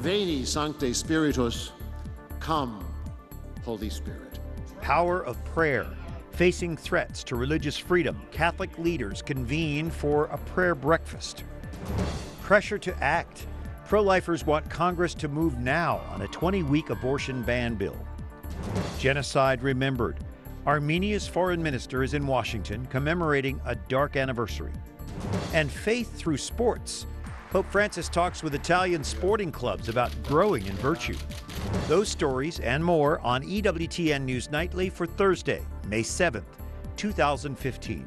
Veni, Sancte Spiritus, come, Holy Spirit. Power of prayer. Facing threats to religious freedom, Catholic leaders convene for a prayer breakfast. Pressure to act. Pro-lifers want Congress to move now on a 20-week abortion ban bill. Genocide remembered. Armenia's foreign minister is in Washington commemorating a dark anniversary. And faith through sports. Pope Francis talks with Italian sporting clubs about growing in virtue. Those stories and more on EWTN News Nightly for Thursday, May 7th, 2015.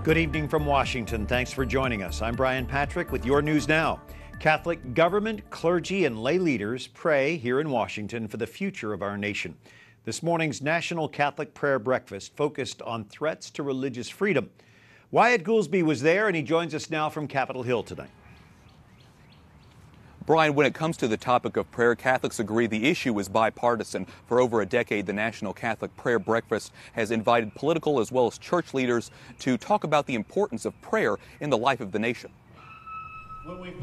Good evening from Washington. Thanks for joining us. I'm Brian Patrick with your news now. Catholic government, clergy, and lay leaders pray here in Washington for the future of our nation. This morning's National Catholic Prayer Breakfast focused on threats to religious freedom. Wyatt Goolsby was there, and he joins us now from Capitol Hill tonight. Brian, when it comes to the topic of prayer, Catholics agree the issue is bipartisan. For over a decade, the National Catholic Prayer Breakfast has invited political as well as church leaders to talk about the importance of prayer in the life of the nation.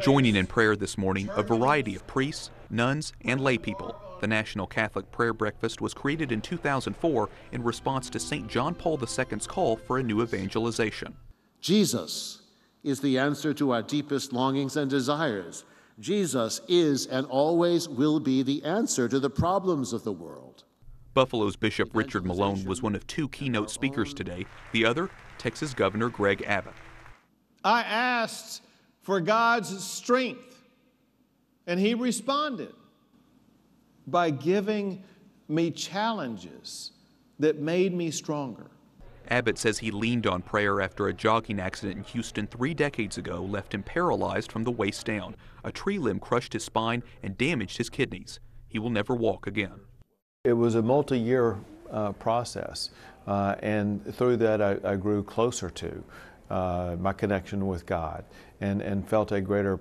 Joining in prayer this morning, a variety of priests, nuns, and lay people. The National Catholic Prayer Breakfast was created in 2004 in response to St. John Paul II's call for a new evangelization. Jesus is the answer to our deepest longings and desires. Jesus is and always will be the answer to the problems of the world. Buffalo's Bishop Richard Malone was one of two keynote speakers today. The other, Texas Governor Greg Abbott. I asked for God's strength, and He responded by giving me challenges that made me stronger. Abbott says he leaned on prayer after a jogging accident in Houston 3 decades ago left him paralyzed from the waist down. A tree limb crushed his spine and damaged his kidneys. He will never walk again. It was a multi-year process, and through that I grew closer to my connection with God and felt a greater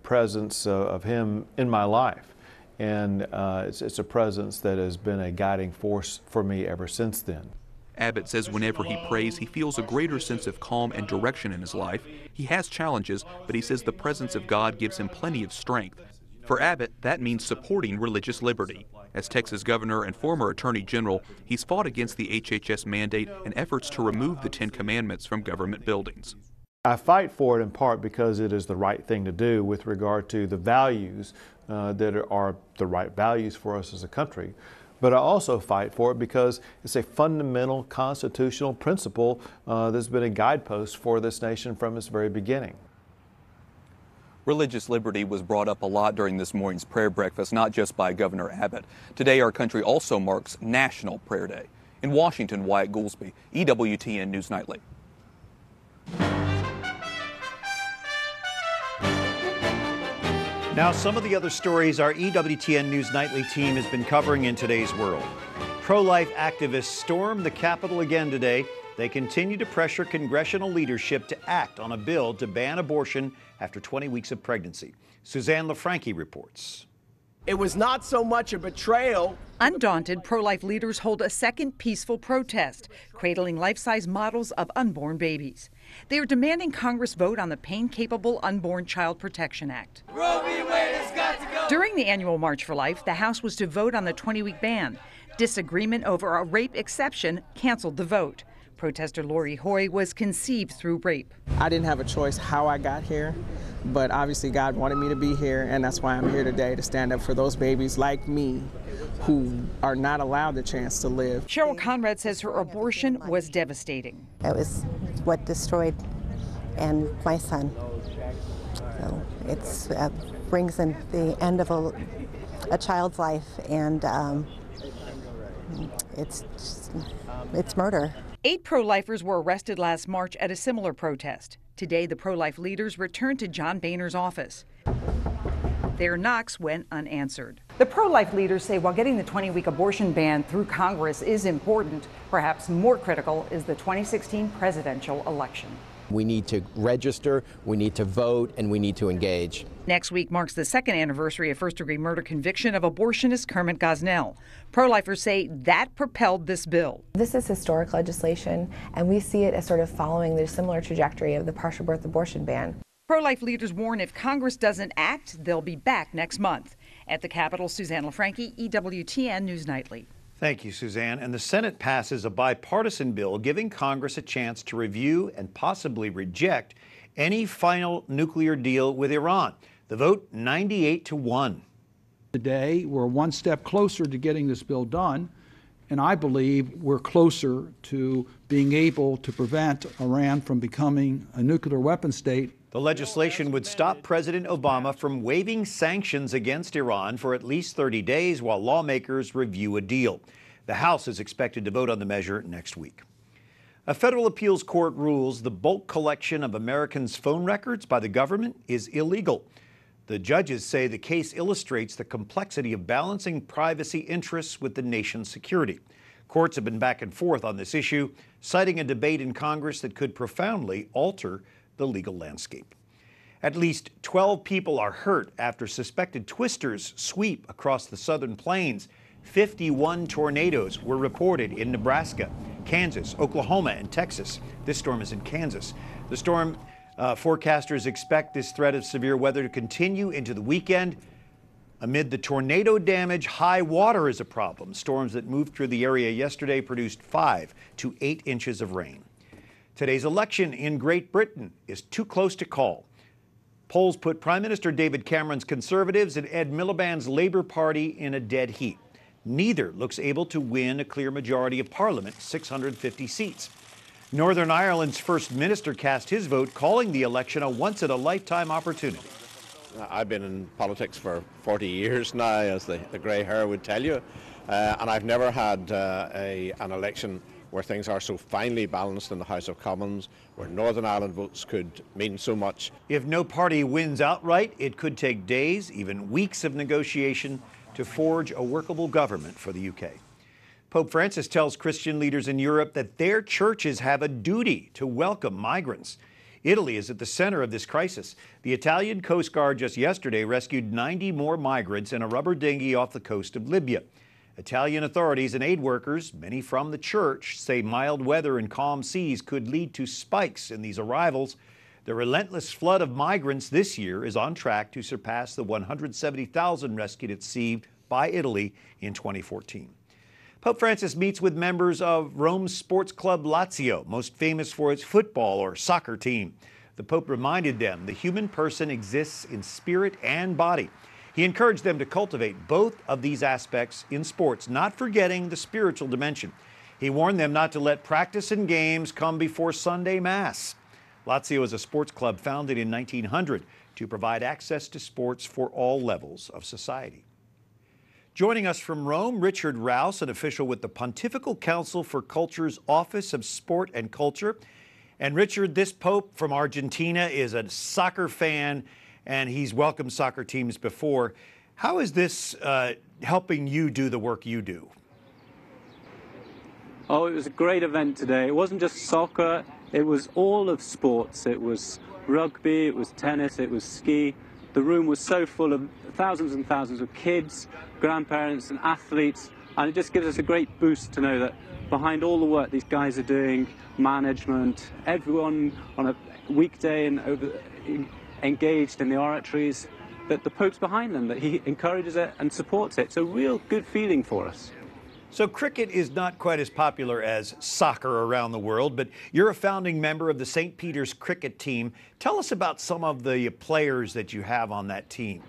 presence of Him in my life. And it's a presence that has been a guiding force for me ever since then. Abbott says whenever he prays, he feels a greater sense of calm and direction in his life. He has challenges, but he says the presence of God gives him plenty of strength. For Abbott, that means supporting religious liberty. As Texas Governor and former Attorney General, he's fought against the HHS mandate and efforts to remove the Ten Commandments from government buildings. I fight for it in part because it is the right thing to do with regard to the values that are the right values for us as a country. But I also fight for it because it's a fundamental constitutional principle that's been a guidepost for this nation from its very beginning. Religious liberty was brought up a lot during this morning's prayer breakfast, not just by Governor Abbott. Today, our country also marks National Prayer Day. In Washington, Wyatt Goolsby, EWTN News Nightly. Now, some of the other stories our EWTN News Nightly team has been covering in today's world. Pro-life activists stormed the Capitol again today. They continue to pressure congressional leadership to act on a bill to ban abortion after 20 weeks of pregnancy. Susanne LaFrankie reports. It was not so much a betrayal. Undaunted, pro-life leaders hold a second peaceful protest, cradling life-size models of unborn babies. They are demanding Congress vote on the Pain-Capable Unborn Child Protection Act. Roe v. Wade has got to go. During the annual March for Life, the House was to vote on the 20-week ban. Disagreement over a rape exception canceled the vote. Protester Lori Hoy was conceived through rape. I didn't have a choice how I got here, but obviously God wanted me to be here, and that's why I'm here today, to stand up for those babies like me who are not allowed the chance to live. Cheryl Conrad says her abortion was devastating. It was what destroyed and my son. So it's brings in the end of a child's life, and it's murder. 8 pro-lifers were arrested last March at a similar protest. Today, the pro-life leaders returned to John Boehner's office. Their knocks went unanswered. The pro-life leaders say while getting the 20-week abortion ban through Congress is important, perhaps more critical is the 2016 presidential election. We need to register, we need to vote, and we need to engage. Next week marks the second anniversary of first-degree murder conviction of abortionist Kermit Gosnell. Pro-lifers say that propelled this bill. This is historic legislation, and we see it as sort of following the similar trajectory of the partial birth abortion ban. Pro-life leaders warn if Congress doesn't act, they'll be back next month. At the Capitol, Susanne LaFrankie, EWTN News Nightly. Thank you, Suzanne. And the Senate passes a bipartisan bill giving Congress a chance to review and possibly reject any final nuclear deal with Iran. The vote 98-1. Today, we're one step closer to getting this bill done, and I believe we're closer to being able to prevent Iran from becoming a nuclear weapon state. The legislation would stop President Obama from waiving sanctions against Iran for at least 30 days while lawmakers review a deal. The House is expected to vote on the measure next week. A federal appeals court rules the bulk collection of Americans' phone records by the government is illegal. The judges say the case illustrates the complexity of balancing privacy interests with the nation's security. Courts have been back and forth on this issue, citing a debate in Congress that could profoundly alter the legal landscape. At least 12 people are hurt after suspected twisters sweep across the southern plains. 51 tornadoes were reported in Nebraska, Kansas, Oklahoma, and Texas. This storm is in Kansas. The storm forecasters expect this threat of severe weather to continue into the weekend. Amid the tornado damage, high water is a problem. Storms that moved through the area yesterday produced 5 to 8 inches of rain. Today's election in Great Britain is too close to call. Polls put Prime Minister David Cameron's Conservatives and Ed Miliband's Labour Party in a dead heat. Neither looks able to win a clear majority of Parliament, 650 seats. Northern Ireland's First Minister cast his vote, calling the election a once-in-a-lifetime opportunity. I've been in politics for 40 years now, as the grey hair would tell you, and I've never had an election where things are so finely balanced in the House of Commons, where Northern Ireland votes could mean so much. If no party wins outright, it could take days, even weeks of negotiation to forge a workable government for the UK. Pope Francis tells Christian leaders in Europe that their churches have a duty to welcome migrants. Italy is at the center of this crisis. The Italian Coast Guard just yesterday rescued 90 more migrants in a rubber dinghy off the coast of Libya. Italian authorities and aid workers, many from the church, say mild weather and calm seas could lead to spikes in these arrivals. The relentless flood of migrants this year is on track to surpass the 170,000 rescued at sea by Italy in 2014. Pope Francis meets with members of Rome's sports club Lazio, most famous for its football or soccer team. The Pope reminded them the human person exists in spirit and body. He encouraged them to cultivate both of these aspects in sports, not forgetting the spiritual dimension. He warned them not to let practice and games come before Sunday Mass. Lazio is a sports club founded in 1900 to provide access to sports for all levels of society. Joining us from Rome, Richard Rouse, an official with the Pontifical Council for Culture's Office of Sport and Culture. And Richard, this Pope from Argentina is a soccer fan, and he's welcomed soccer teams before. How is this helping you do the work you do? Oh, it was a great event today. It wasn't just soccer, it was all of sports. It was rugby, it was tennis, it was ski. The room was so full of thousands and thousands of kids, grandparents and athletes, and it just gives us a great boost to know that behind all the work these guys are doing, management, everyone on a weekday and engaged in the oratories, that the Pope's behind them, that he encourages it and supports it. It's a real good feeling for us. So cricket is not quite as popular as soccer around the world, but you're a founding member of the St. Peter's cricket team. Tell us about some of the players that you have on that team.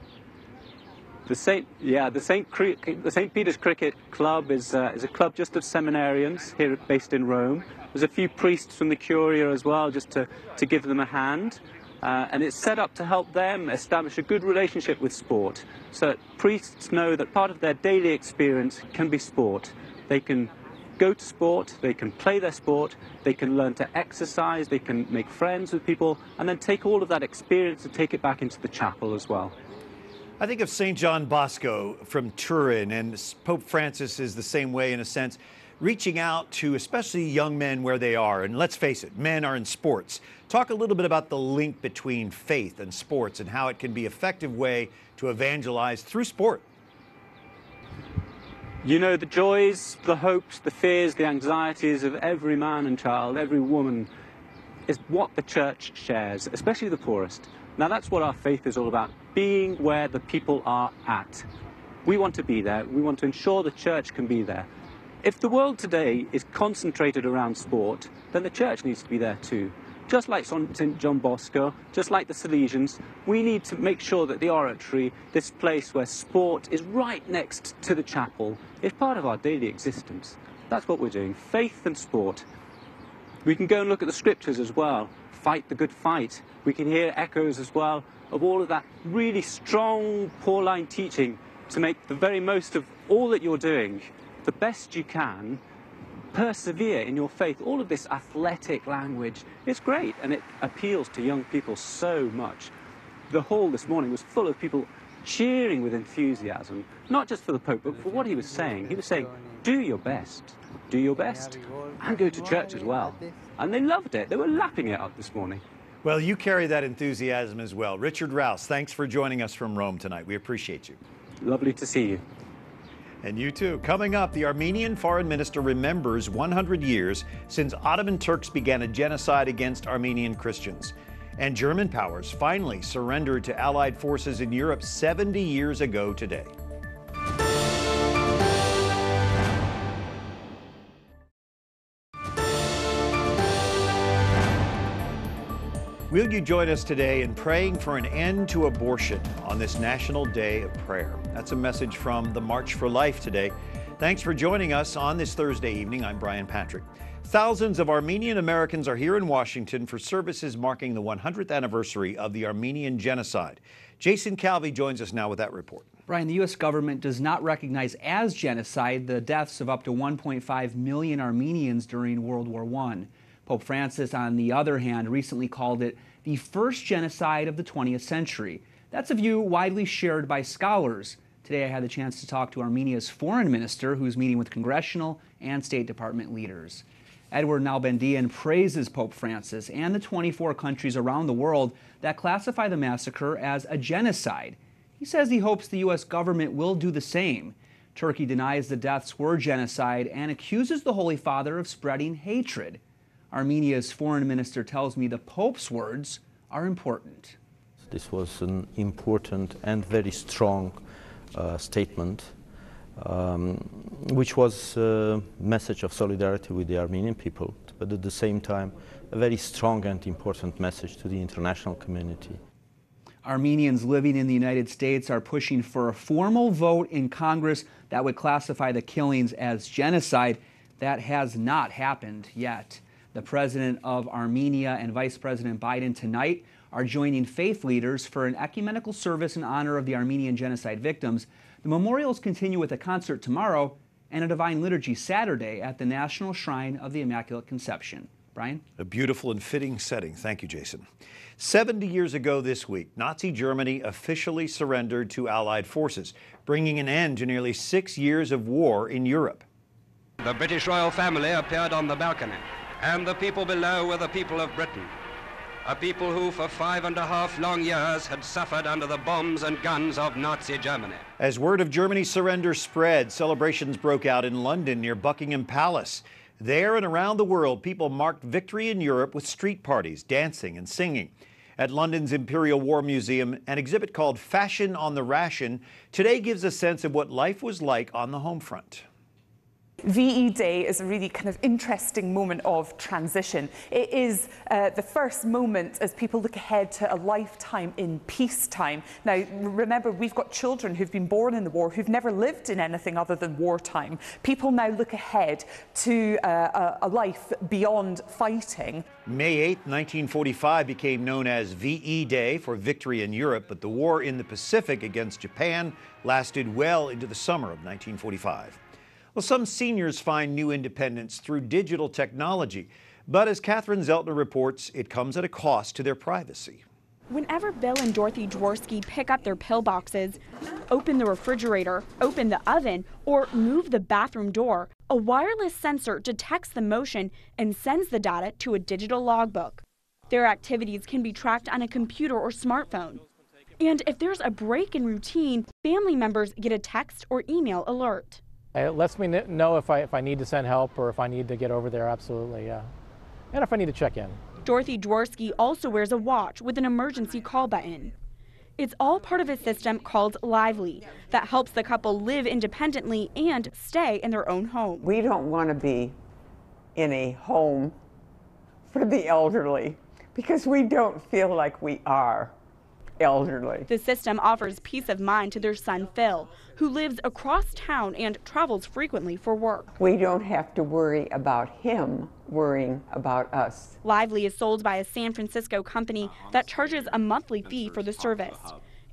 The St. Peter's Cricket Club is a club just of seminarians here based in Rome. There's a few priests from the Curia as well, just to give them a hand. And it's set up to help them establish a good relationship with sport, so that priests know that part of their daily experience can be sport. They can go to sport, they can play their sport, they can learn to exercise, they can make friends with people, and then take all of that experience and take it back into the chapel as well. I think of St. John Bosco from Turin, and Pope Francis is the same way in a sense. reaching out to especially young men where they are. And let's face it, men are in sports. Talk a little bit about the link between faith and sports and how it can be an effective way to evangelize through sport. You know, the joys, the hopes, the fears, the anxieties of every man and child, every woman, is what the church shares, especially the poorest. Now, that's what our faith is all about, being where the people are at. We want to be there. We want to ensure the church can be there. If the world today is concentrated around sport, then the church needs to be there too. Just like St. John Bosco, just like the Salesians, we need to make sure that the oratory, this place where sport is right next to the chapel, is part of our daily existence. That's what we're doing, faith and sport. We can go and look at the scriptures as well, fight the good fight. We can hear echoes as well of all of that really strong Pauline teaching to make the very most of all that you're doing, the best you can. Persevere in your faith. All of this athletic language is great, and it appeals to young people so much. The hall this morning was full of people cheering with enthusiasm, not just for the Pope, but for what he was saying. He was saying, do your best, and go to church as well. And they loved it. They were lapping it up this morning. Well, you carry that enthusiasm as well. Richard Rouse, thanks for joining us from Rome tonight. We appreciate you. Lovely to see you. And you too. Coming up, the Armenian foreign minister remembers 100 years since Ottoman Turks began a genocide against Armenian Christians. And German powers finally surrendered to Allied forces in Europe 70 years ago today. Will you join us today in praying for an end to abortion on this National Day of Prayer? That's a message from the March for Life today. Thanks for joining us on this Thursday evening. I'm Brian Patrick. Thousands of Armenian Americans are here in Washington for services marking the 100th anniversary of the Armenian Genocide. Jason Calvi joins us now with that report. Brian, the U.S. government does not recognize as genocide the deaths of up to 1.5 million Armenians during World War I. Pope Francis, on the other hand, recently called it the first genocide of the 20th century. That's a view widely shared by scholars. Today I had the chance to talk to Armenia's foreign minister, who's meeting with congressional and State Department leaders. Edward Nalbandian praises Pope Francis and the 24 countries around the world that classify the massacre as a genocide. He says he hopes the U.S. government will do the same. Turkey denies the deaths were genocide and accuses the Holy Father of spreading hatred. Armenia's foreign minister tells me the Pope's words are important. This was an important and very strong statement, which was a message of solidarity with the Armenian people, but at the same time, a very strong and important message to the international community. Armenians living in the United States are pushing for a formal vote in Congress that would classify the killings as genocide. That has not happened yet. The president of Armenia and Vice President Biden tonight are joining faith leaders for an ecumenical service in honor of the Armenian genocide victims. The memorials continue with a concert tomorrow and a divine liturgy Saturday at the National Shrine of the Immaculate Conception. Brian? A beautiful and fitting setting. Thank you, Jason. 70 years ago this week, Nazi Germany officially surrendered to Allied forces, bringing an end to nearly 6 years of war in Europe. The British royal family appeared on the balcony, and the people below were the people of Britain, a people who for 5.5 long years had suffered under the bombs and guns of Nazi Germany. As word of Germany's surrender spread, celebrations broke out in London near Buckingham Palace. There and around the world, people marked victory in Europe with street parties, dancing and singing. At London's Imperial War Museum, an exhibit called Fashion on the Ration today gives a sense of what life was like on the home front. VE Day is a really kind of interesting moment of transition. It is the first moment as people look ahead to a lifetime in peacetime. Now, remember, we've got children who've been born in the war who've never lived in anything other than wartime. People now look ahead to a life beyond fighting. May 8, 1945 became known as VE Day for victory in Europe, but the war in the Pacific against Japan lasted well into the summer of 1945. Well, some seniors find new independence through digital technology, but as Catherine Zeltner reports, it comes at a cost to their privacy. Whenever Bill and Dorothy Dworsky pick up their pillboxes, open the refrigerator, open the oven, or move the bathroom door, a wireless sensor detects the motion and sends the data to a digital logbook. Their activities can be tracked on a computer or smartphone. And if there's a break in routine, family members get a text or email alert. It lets me know if I need to send help or if I need to get over there, absolutely, yeah. And if I need to check in. Dorothy Dworsky also wears a watch with an emergency call button. It's all part of a system called Lively that helps the couple live independently and stay in their own home. We don't want to be in a home for the elderly because we don't feel like we are elderly. The system offers peace of mind to their son Phil, who lives across town and travels frequently for work. We don't have to worry about him worrying about us. Lively is sold by a San Francisco company that charges a monthly fee for the service.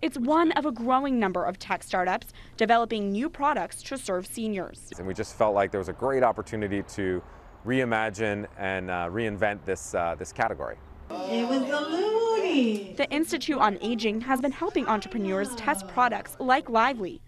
It's one of a growing number of tech startups developing new products to serve seniors. And we just felt like there was a great opportunity to reimagine and reinvent this category. It was the Looney. The Institute on Aging has been helping entrepreneurs test products like Lively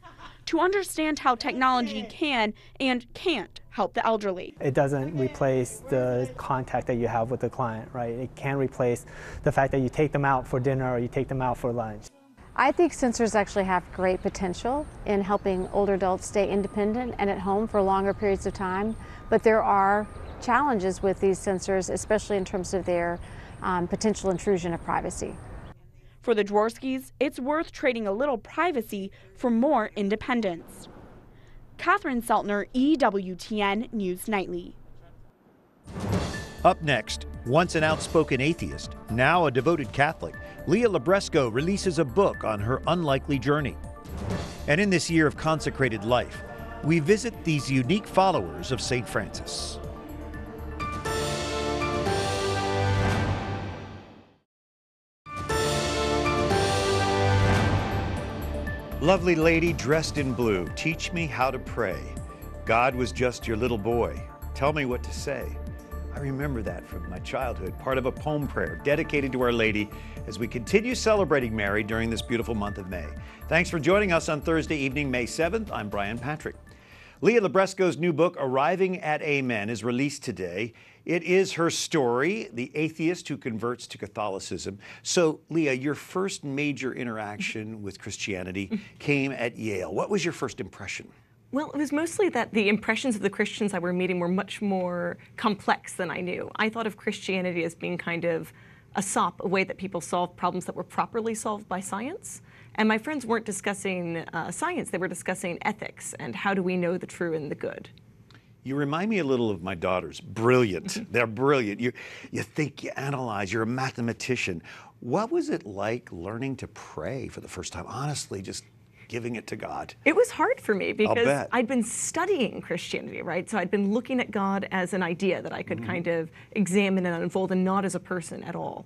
to understand how technology can and can't help the elderly. It doesn't replace the contact that you have with the client, right? It can replace the fact that you take them out for dinner or you take them out for lunch. I think sensors actually have great potential in helping older adults stay independent and at home for longer periods of time, but there are challenges with these sensors, especially in terms of their potential intrusion of privacy. For the Dworskys, it's worth trading a little privacy for more independence. Catherine Seltner, EWTN News Nightly. Up next, once an outspoken atheist, now a devoted Catholic, Leah Libresco releases a book on her unlikely journey. And in this year of consecrated life, we visit these unique followers of St. Francis. Lovely lady dressed in blue, teach me how to pray. God was just your little boy. Tell me what to say. I remember that from my childhood, part of a poem prayer dedicated to Our Lady as we continue celebrating Mary during this beautiful month of May. Thanks for joining us on Thursday evening, May 7th. I'm Brian Patrick. Leah Libresco's new book, Arriving at Amen, is released today. It is her story, the atheist who converts to Catholicism. So, Leah, your first major interaction with Christianity came at Yale. What was your first impression? Well, it was mostly that the impressions of the Christians I were meeting were much more complex than I knew. I thought of Christianity as being kind of a SOP, a way that people solve problems that were properly solved by science. And my friends weren't discussing science, they were discussing ethics and how do we know the true and the good. You remind me a little of my daughters. Brilliant. They're brilliant. You think, you analyze, you're a mathematician. What was it like learning to pray for the first time? Honestly, just giving it to God. It was hard for me because I'd been studying Christianity, right? So I'd been looking at God as an idea that I could kind of examine and unfold and not as a person at all.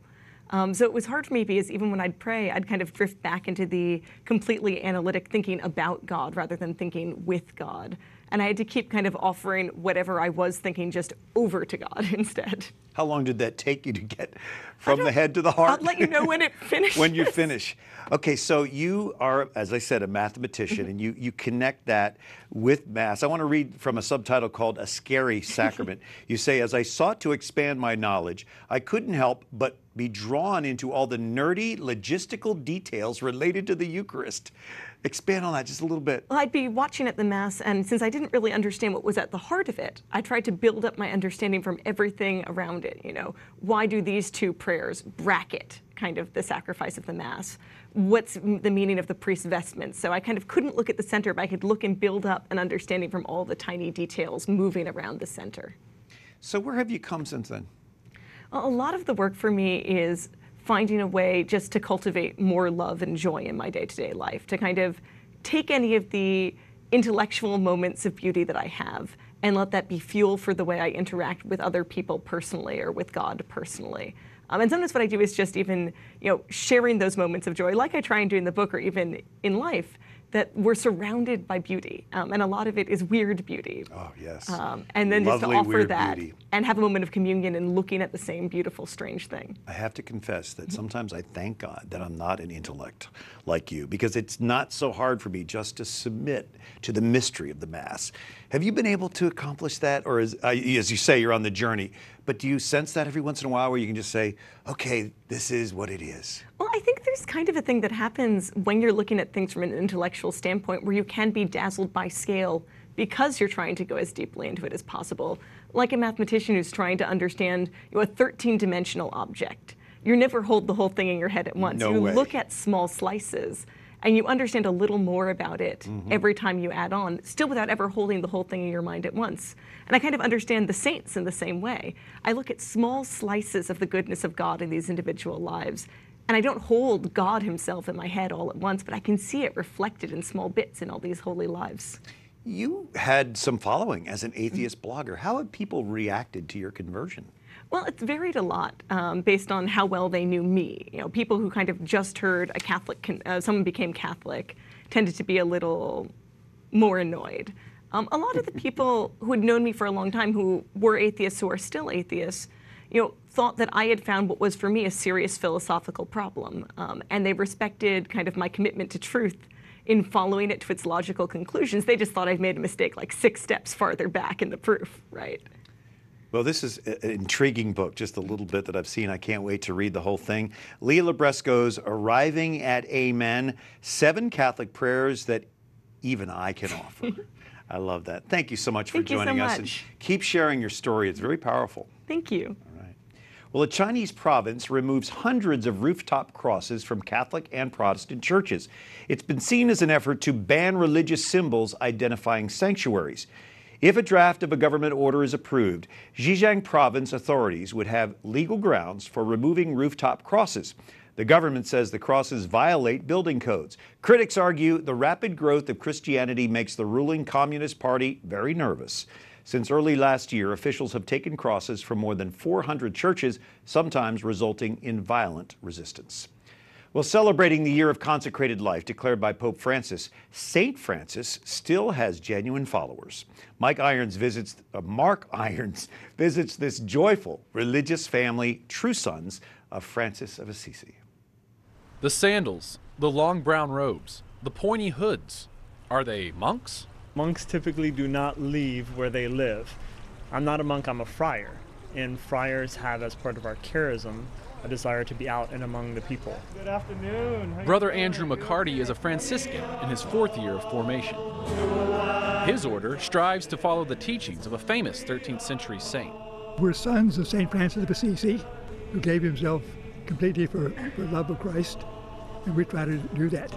So it was hard for me because even when I'd pray, I'd kind of drift back into the completely analytic thinking about God rather than thinking with God. And I had to keep kind of offering whatever I was thinking just over to God instead. How long did that take you to get from the head to the heart? I'll let you know when it finishes. When you finish. Okay, so you are, as I said, a mathematician, and you connect that with Mass. I want to read from a subtitle called A Scary Sacrament. You say, as I sought to expand my knowledge, I couldn't help but be drawn into all the nerdy logistical details related to the Eucharist. Expand on that just a little bit. Well, I'd be watching at the Mass, and since I didn't really understand what was at the heart of it, I tried to build up my understanding from everything around it. You know, why do these two prayers bracket kind of the sacrifice of the Mass? What's the meaning of the priest's vestments? So I kind of couldn't look at the center, but I could look and build up an understanding from all the tiny details moving around the center. So where have you come since then? Well, a lot of the work for me is finding a way just to cultivate more love and joy in my day-to-day life, to kind of take any of the intellectual moments of beauty that I have and let that be fuel for the way I interact with other people personally or with God personally. And sometimes what I do is just even, sharing those moments of joy, like I try and do in the book or even in life, that we're surrounded by beauty, and a lot of it is weird beauty. Oh, yes. And then just to Lovely, offer weird that beauty. and have a moment of communion and looking at the same beautiful, strange thing. I have to confess that sometimes I thank God that I'm not an intellect like you, because it's not so hard for me just to submit to the mystery of the Mass. Have you been able to accomplish that? Or as you say, you're on the journey, but do you sense that every once in a while where you can just say, okay, this is what it is? Well, I think there's kind of a thing that happens when you're looking at things from an intellectual standpoint where you can be dazzled by scale because you're trying to go as deeply into it as possible. Like a mathematician who's trying to understand a 13-dimensional object. You never hold the whole thing in your head at once. No way. Look at small slices and you understand a little more about it every time you add on, still without ever holding the whole thing in your mind at once. And I kind of understand the saints in the same way. I look at small slices of the goodness of God in these individual lives, and I don't hold God himself in my head all at once, but I can see it reflected in small bits in all these holy lives. You had some following as an atheist blogger. How have people reacted to your conversion? Well, it's varied a lot based on how well they knew me. People who kind of just heard a Catholic, someone became Catholic, tended to be a little more annoyed. A lot of the people who had known me for a long time, who were atheists, who are still atheists, thought that I had found what was for me a serious philosophical problem, and they respected kind of my commitment to truth in following it to its logical conclusions. They just thought I'd made a mistake like 6 steps farther back in the proof, right? Well, this is an intriguing book, just a little bit that I've seen. I can't wait to read the whole thing. Leah Libresco's Arriving at Amen, 7 Catholic prayers that even I can offer. I love that. Thank you so much for joining us. And keep sharing your story. It's very powerful. Thank you. All right. Well, a Chinese province removes hundreds of rooftop crosses from Catholic and Protestant churches. It's been seen as an effort to ban religious symbols identifying sanctuaries. If a draft of a government order is approved, Zhejiang province authorities would have legal grounds for removing rooftop crosses. The government says the crosses violate building codes. Critics argue the rapid growth of Christianity makes the ruling Communist Party very nervous. Since early last year, officials have taken crosses from more than 400 churches, sometimes resulting in violent resistance. Well, celebrating the year of consecrated life declared by Pope Francis, St. Francis still has genuine followers. Mark Irons visits this joyful religious family, true sons of Francis of Assisi. The sandals, the long brown robes, the pointy hoods. Are they monks? Monks typically do not leave where they live. I'm not a monk, I'm a friar. And friars have, as part of our charism, a desire to be out and among the people. Good afternoon. Brother Andrew McCarty is a Franciscan in his 4th year of formation. His order strives to follow the teachings of a famous 13th century saint. We're sons of St. Francis of Assisi, who gave himself completely for love of Christ, and we try to do that.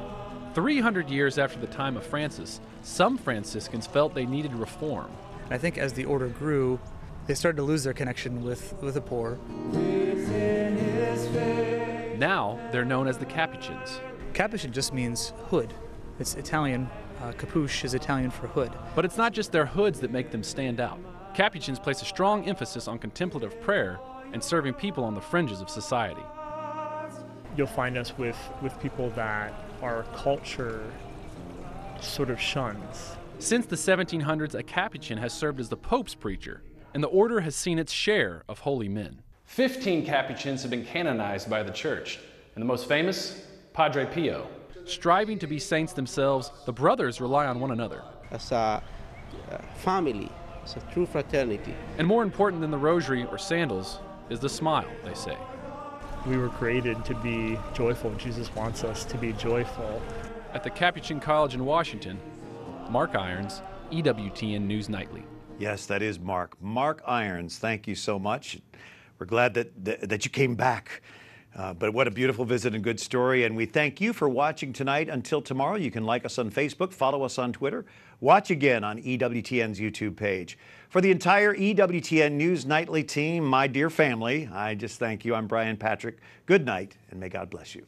300 years after the time of Francis, some Franciscans felt they needed reform. I think as the order grew, they started to lose their connection with the poor. Now they're known as the Capuchins. Capuchin just means hood. It's Italian. Capuche is Italian for hood. But it's not just their hoods that make them stand out. Capuchins place a strong emphasis on contemplative prayer and serving people on the fringes of society. You'll find us with people that our culture sort of shuns. Since the 1700s, a Capuchin has served as the Pope's preacher, and the order has seen its share of holy men. 15 Capuchins have been canonized by the Church, and the most famous, Padre Pio. Striving to be saints themselves, the brothers rely on one another. As a family, as a true fraternity. And more important than the rosary or sandals is the smile, they say. We were created to be joyful. Jesus wants us to be joyful. At the Capuchin College in Washington, Mark Irons, EWTN News Nightly. Yes, that is Mark. Mark Irons, thank you so much. We're glad that you came back. But what a beautiful visit and good story. And we thank you for watching tonight. Until tomorrow, you can like us on Facebook, follow us on Twitter, watch again on EWTN's YouTube page. For the entire EWTN News Nightly team, my dear family, I just thank you. I'm Brian Patrick. Good night, and may God bless you.